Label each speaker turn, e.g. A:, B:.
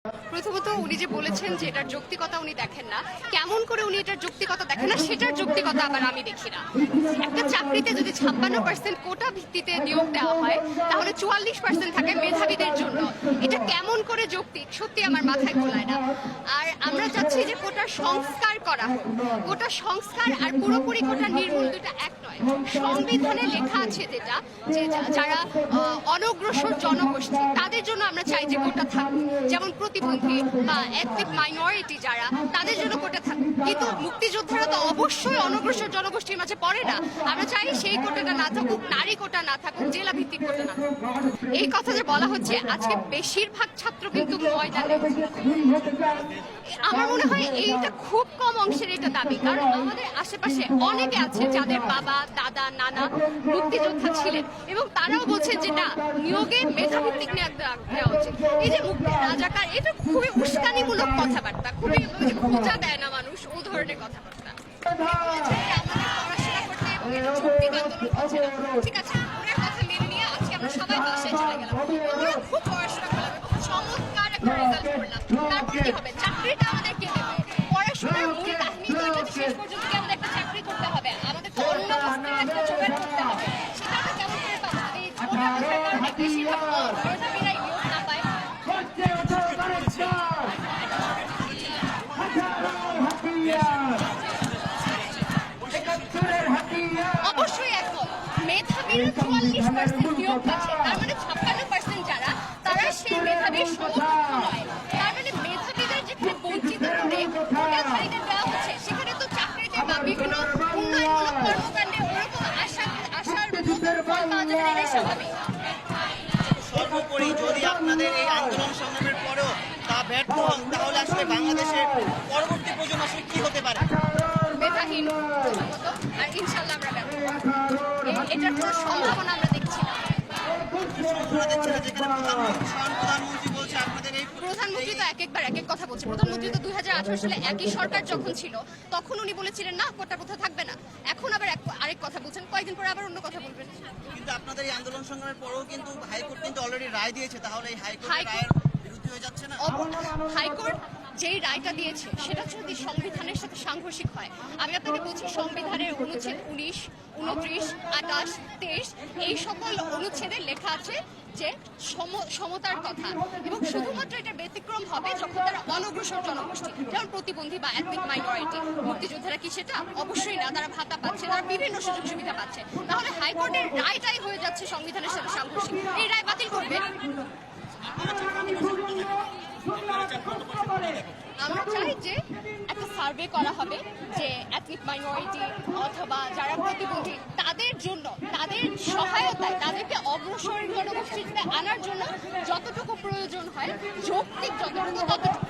A: প্রথমত উনি যে বলেছেন যে এটার যৌক্তিকতা উনি দেখেন না, কেমন করে উনি এটার যৌক্তিকতা দেখেন না সেটার যৌক্তিকতা আবার আমি দেখি না। একটা চাকরিতে যদি 56% কোটা ভিত্তিতে নিয়োগ দেওয়া হয় তাহলে 44% থাকে মেধাবীদের জন্য। এটা কেমন করে যৌক্তিক সত্যি আমার মাথায় গোলায় না। আর আমরা চাচ্ছি যে কোটার সংস্কার করা হোক। কোটা সংস্কার আর পুরোপুরি কোটা নির্মূল দুটা এক নয়। সংবিধানে লেখা আছে যেটা যে যারা অনগ্রসর জনগোষ্ঠী তাদের জন্য আমরা চাই যে কোটা থাকুক, যেমন প্রতিবন্ধী বা এথনিক মাইনরিটি যারা তাদের জন্য কোটা থাকুক। কিন্তু মুক্তিযোদ্ধারা তো অবশ্যই অনগ্রসর জনগোষ্ঠীর মাঝে পড়ে না। আমরা চাই সেই কোটাটা না থাকুক, নারী কোটা না থাকুক, জেলা ভিত্তিক কোটা না থাকুক। এই কথা যে বলা হচ্ছে আজকে বেশিরভাগ ছাত্র কিন্তু ময়দানে। আমার মনে হয় এইটা খুব কম অংশের এটা দাবি, কারণ আমাদের আশেপাশে অনেকে আছে যাদের বাবা দাদা নানা মুক্তিযোদ্ধা ছিলেন এবং তারাও বলছে যে না, নিয়োগে মেধাভিত্তিক নিয়োগ দেওয়া উচিত। এই যে মুক্তির রাজাকার, এটা খুবই উস্কানিমূলক কথাবার্তা, খুবই খোঁজা দেয় না মানুষ ও ধরনের কথাবার্তা। পড়াশোনা করতে এবং এটা যৌক্তিক আন্দোলন হচ্ছে না, ঠিক আছে, ওনার কথা মেনে নিয়ে আজকে আমরা সবাই বাসায় চলে গেলাম। আমরা খুব পড়াশোনা করলাম এবং চমৎকার একটা রেজাল্ট করলাম। তারপর কি হবে? চাকরিটা আমাদের কে দেবে? পড়াশোনার মূল কাহিনী তো এটা যে শেষ পর্যন্ত কি আমাদের একটা চাকরি করতে হবে, আমাদের তো অন্য বস্তুর একটা জোগাড় করতে হবে। সেটা আমরা কেমন করে পাবো যদি এই ছোট কথার কারণে বেশিরভাগ মেধাবীরাই নিয়োগ না পায়? অবশ্যই একমত। মেধাবীরা 44% নিয়োগ পাচ্ছে, তার মানে 56% যারা তারা সেই মেধাবীর সমকক্ষ নয়। তার মানে মেধাবীদের যেখানে বঞ্চিত করে কোটাধারীদের দেওয়া হচ্ছে, সেখানে তো চাকরিতে বা বিভিন্ন উন্নয়নমূলক কর্মকাণ্ডে ওরকম আশার ফল পাওয়া যাবে না, এটাই স্বাভাবিক।
B: সর্বোপরি যদি আপনাদের এই আন্দোলন সংগ্রামের পরেও তা ব্যর্থ হন তাহলে আসলে বাংলাদেশের পরবর্তী প্রজন্ম আসলে কি হতে পারে?
A: মেধাহীন প্রথমত, আর ইনশাল্লাহ আমরা ব্যর্থ হব। এটার কোনো সম্ভাবনা আমরা দেখছি না।
B: প্রধানমন্ত্রী বলছে আপনাদের এই
A: প্রধানমন্ত্রী তো একবার এক এক কথা বলছে। প্রধানমন্ত্রী তো 2018 সালে একই সরকার যখন ছিল তখন উনি বলেছিলেন না কোটা প্রথা থাকবে না, এখন আবার আরেক কথা বলছেন, কয়েকদিন পরে আবার অন্য কথা বলবেন।
B: কিন্তু আপনাদের এই আন্দোলন সংগ্রামের পরেও কিন্তু হাইকোর্ট কিন্তু অলরেডি রায় দিয়েছে, তাহলে এই হাইকোর্টের রায়ের বিরুদ্ধে হয়ে যাচ্ছে না?
A: হাইকোর্ট যেই রায়টা দিয়েছে সেটা যদি সংবিধানের সাথে সাংঘর্ষিক হয়, আমি আপনাকে বলছি সংবিধানের অনুচ্ছেদ 19, 29, 28, 23 এই সকল অনুচ্ছেদে লেখা আছে যে সমতার কথা, এবং শুধুমাত্র এটা ব্যতিক্রম হবে যখন তারা অনগ্রসর জনগোষ্ঠী, যেমন প্রতিবন্ধী বা এথনিক মাইনরিটি। মুক্তিযোদ্ধারা কি সেটা? অবশ্যই না, তারা ভাতা পাচ্ছে, তারা বিভিন্ন সুযোগ সুবিধা পাচ্ছে। তাহলে হাইকোর্টের রায়টাই হয়ে যাচ্ছে সংবিধানের সাথে সাংঘর্ষিক। এই রায় বাতিল করবে। আমরা চাই যে একটা সার্ভে করা হবে যে এথনিক মাইনরিটি অথবা যারা প্রতিবন্ধী তাদের জন্য, তাদের সহায়তায়, তাদেরকে অগ্রসর জনগোষ্ঠীতে আনার জন্য যতটুকু প্রয়োজন হয়, যৌক্তিক যতটুকু ততটুকু।